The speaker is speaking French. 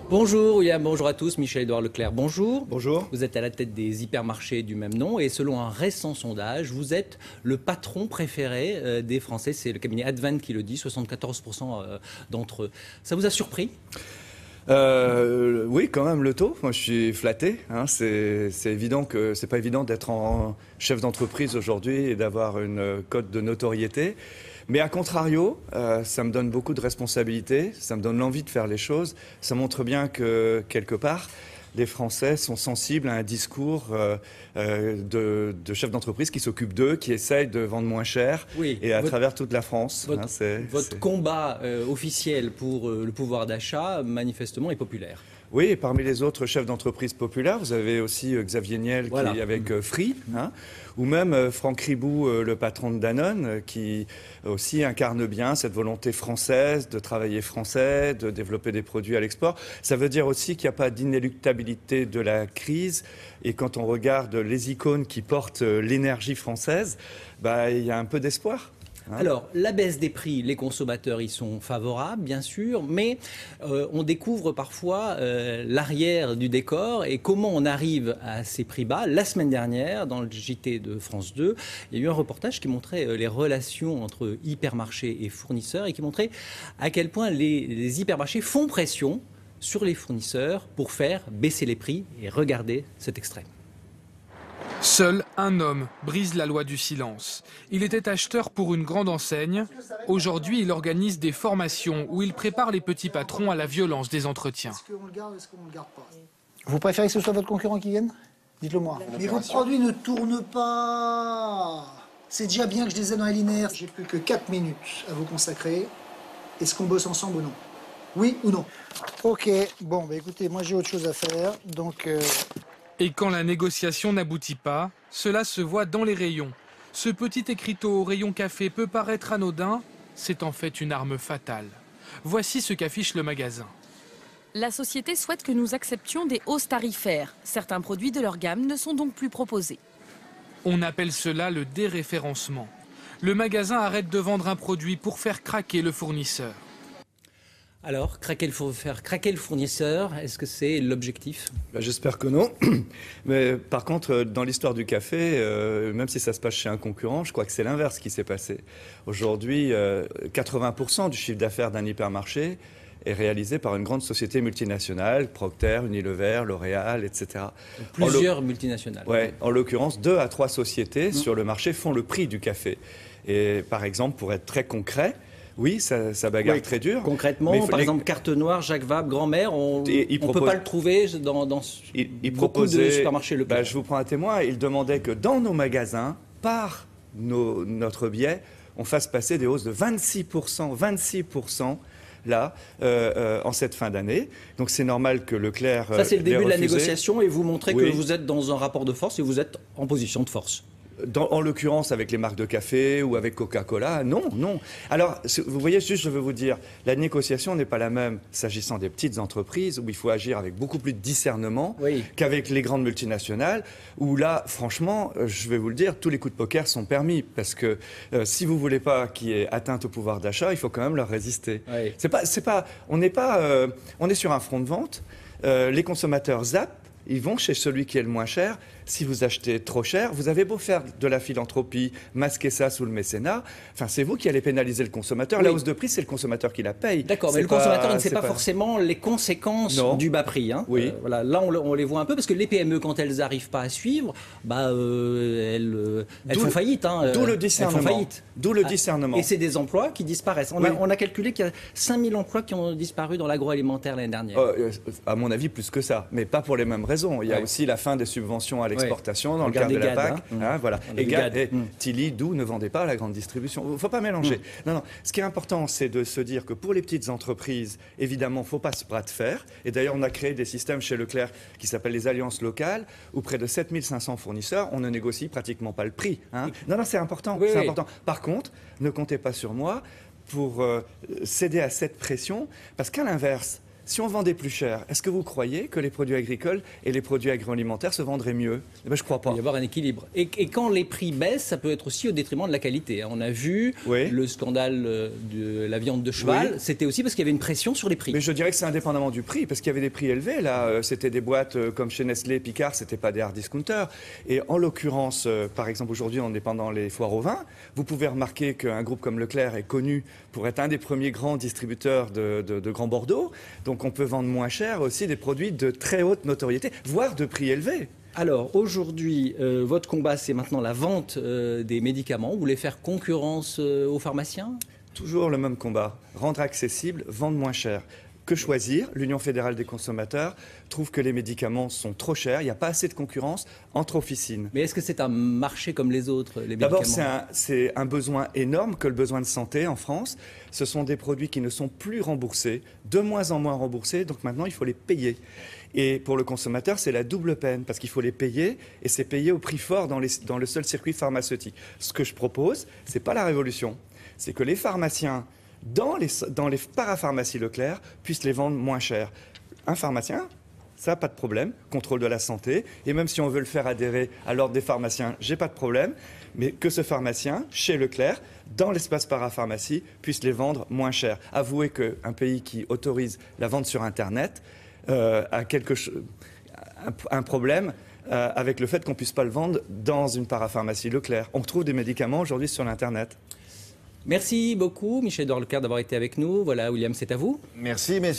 Bonjour William, bonjour à tous, Michel-Édouard Leclerc, bonjour. Bonjour. Vous êtes à la tête des hypermarchés du même nom et selon un récent sondage, vous êtes le patron préféré des Français. C'est le cabinet Advent qui le dit, 74% d'entre eux. Ça vous a surpris ? Oui, quand même, le taux. Moi, je suis flatté. C'est évident que c'est pas évident d'être en chef d'entreprise aujourd'hui et d'avoir une cote de notoriété. Mais à contrario, ça me donne beaucoup de responsabilités, ça me donne l'envie de faire les choses. Ça montre bien que, quelque part, les Français sont sensibles à un discours de chefs d'entreprise qui s'occupent d'eux, qui essayent de vendre moins cher, oui, et à travers toute la France. Votre combat officiel pour le pouvoir d'achat, manifestement, est populaire. Oui, et parmi les autres chefs d'entreprise populaires, vous avez aussi Xavier Niel qui est avec Free, ou même Franck Ribou, le patron de Danone, qui aussi incarne bien cette volonté française de travailler français, de développer des produits à l'export. Ça veut dire aussi qu'il n'y a pas d'inéluctabilité de la crise. Et quand on regarde les icônes qui portent l'énergie française, il y a un peu d'espoir. Alors, la baisse des prix, les consommateurs y sont favorables, bien sûr, mais on découvre parfois l'arrière du décor et comment on arrive à ces prix bas. La semaine dernière, dans le JT de France 2, il y a eu un reportage qui montrait les relations entre hypermarchés et fournisseurs et qui montrait à quel point les hypermarchés font pression sur les fournisseurs pour faire baisser les prix. Et regardez cet extrait. Seul un homme brise la loi du silence. Il était acheteur pour une grande enseigne. Aujourd'hui, il organise des formations où il prépare les petits patrons à la violence des entretiens. Est-ce qu'on le garde, est-ce qu'on ne le garde pas ? Vous préférez que ce soit votre concurrent qui vienne ? Dites-le moi. Mais vos produits ne tournent pas. C'est déjà bien que je les ai dans les linéaires. J'ai plus que 4 minutes à vous consacrer. Est-ce qu'on bosse ensemble ou non ? Oui ou non ? Ok, bon, écoutez, moi j'ai autre chose à faire, donc... Et quand la négociation n'aboutit pas, cela se voit dans les rayons. Ce petit écriteau au rayon café peut paraître anodin, c'est en fait une arme fatale. Voici ce qu'affiche le magasin. La société souhaite que nous acceptions des hausses tarifaires. Certains produits de leur gamme ne sont donc plus proposés. On appelle cela le déréférencement. Le magasin arrête de vendre un produit pour faire craquer le fournisseur. Alors, faire craquer le fournisseur, est-ce que c'est l'objectif ? J'espère que non. Mais par contre, dans l'histoire du café, même si ça se passe chez un concurrent, je crois que c'est l'inverse qui s'est passé. Aujourd'hui, 80% du chiffre d'affaires d'un hypermarché est réalisé par une grande société multinationale, Procter, Unilever, L'Oréal, etc. Donc plusieurs multinationales. Oui, en l'occurrence, 2 à 3 sociétés sur le marché font le prix du café. Et par exemple, pour être très concret, oui, ça bagarre très dur. Concrètement, par exemple, Carte Noire, Jacques Vabre, Grand-Mère, on ne peut pas le trouver dans beaucoup de supermarchés Leclerc. Je vous prends un témoin, il demandait que dans nos magasins, par notre biais, on fasse passer des hausses de 26% là, en cette fin d'année. Donc c'est normal que Leclerc... Ça, c'est le début de la négociation et vous montrez que vous êtes dans un rapport de force et vous êtes en position de force. En l'occurrence, avec les marques de café ou avec Coca-Cola, non. Alors, vous voyez, juste, je veux vous dire, la négociation n'est pas la même s'agissant des petites entreprises, où il faut agir avec beaucoup plus de discernement qu'avec les grandes multinationales, où là, franchement, je vais vous le dire, tous les coups de poker sont permis, parce que si vous ne voulez pas qu'il y ait atteinte au pouvoir d'achat, il faut quand même leur résister. On est sur un front de vente, les consommateurs zappent, ils vont chez celui qui est le moins cher. Si vous achetez trop cher, vous avez beau faire de la philanthropie, masquer ça sous le mécénat, c'est vous qui allez pénaliser le consommateur. La hausse de prix, c'est le consommateur qui la paye. D'accord, mais le consommateur ne sait pas forcément les conséquences du bas prix. Oui. Là, on les voit un peu, parce que les PME, quand elles n'arrivent pas à suivre, elles font faillite. D'où le discernement. Et c'est des emplois qui disparaissent. On a calculé qu'il y a 5000 emplois qui ont disparu dans l'agroalimentaire l'année dernière. À mon avis, plus que ça, mais pas pour les mêmes raisons. Il y a aussi la fin des subventions à l'exportation dans le cadre de la PAC. Voilà. Et Tilly, Doux ne vendait pas à la grande distribution. Il ne faut pas mélanger. Non. Ce qui est important, c'est de se dire que pour les petites entreprises, évidemment, il ne faut pas se bras de fer. Et d'ailleurs, on a créé des systèmes chez Leclerc qui s'appellent les alliances locales, où près de 7500 fournisseurs, on ne négocie pratiquement pas le prix. Non, c'est important. C'est important. Par contre, ne comptez pas sur moi pour céder à cette pression, parce qu'à l'inverse, Si on vendait plus cher, est-ce que vous croyez que les produits agricoles et les produits agroalimentaires se vendraient mieux? Eh ben, je ne crois pas. Il va y avoir un équilibre. Et quand les prix baissent, ça peut être aussi au détriment de la qualité. On a vu le scandale de la viande de cheval. C'était aussi parce qu'il y avait une pression sur les prix. Mais je dirais que c'est indépendamment du prix, parce qu'il y avait des prix élevés. Là, c'était des boîtes comme chez Nestlé, Picard, c'était pas des hard discounters. Et en l'occurrence, par exemple, aujourd'hui, on est pendant les foires au vin. Vous pouvez remarquer qu'un groupe comme Leclerc est connu pour être un des premiers grands distributeurs de Grand Bordeaux. Donc on peut vendre moins cher aussi des produits de très haute notoriété, voire de prix élevés. Alors aujourd'hui, votre combat, c'est maintenant la vente des médicaments. Vous voulez faire concurrence aux pharmaciens? Toujours le même combat, rendre accessible, vendre moins cher. Que choisir? L'Union fédérale des consommateurs trouve que les médicaments sont trop chers, il n'y a pas assez de concurrence entre officines. Mais est-ce que c'est un marché comme les autres, les médicaments? D'abord, c'est un besoin énorme que le besoin de santé en France. Ce sont des produits qui ne sont plus remboursés, de moins en moins remboursés, donc maintenant il faut les payer. Et pour le consommateur, c'est la double peine, parce qu'il faut les payer, et c'est payé au prix fort dans le seul circuit pharmaceutique. Ce que je propose, ce n'est pas la révolution, c'est que les pharmaciens dans les parapharmacies Leclerc puissent les vendre moins cher. Un pharmacien, ça, pas de problème, contrôle de la santé, et même si on veut le faire adhérer à l'ordre des pharmaciens, j'ai pas de problème, mais que ce pharmacien, chez Leclerc, dans l'espace parapharmacie, puisse les vendre moins cher. Avouez qu'un pays qui autorise la vente sur Internet a un problème avec le fait qu'on ne puisse pas le vendre dans une parapharmacie Leclerc. On trouve des médicaments aujourd'hui sur l'Internet. Merci beaucoup, Michel Edouard Leclerc, d'avoir été avec nous. Voilà, William, c'est à vous. Merci, messieurs.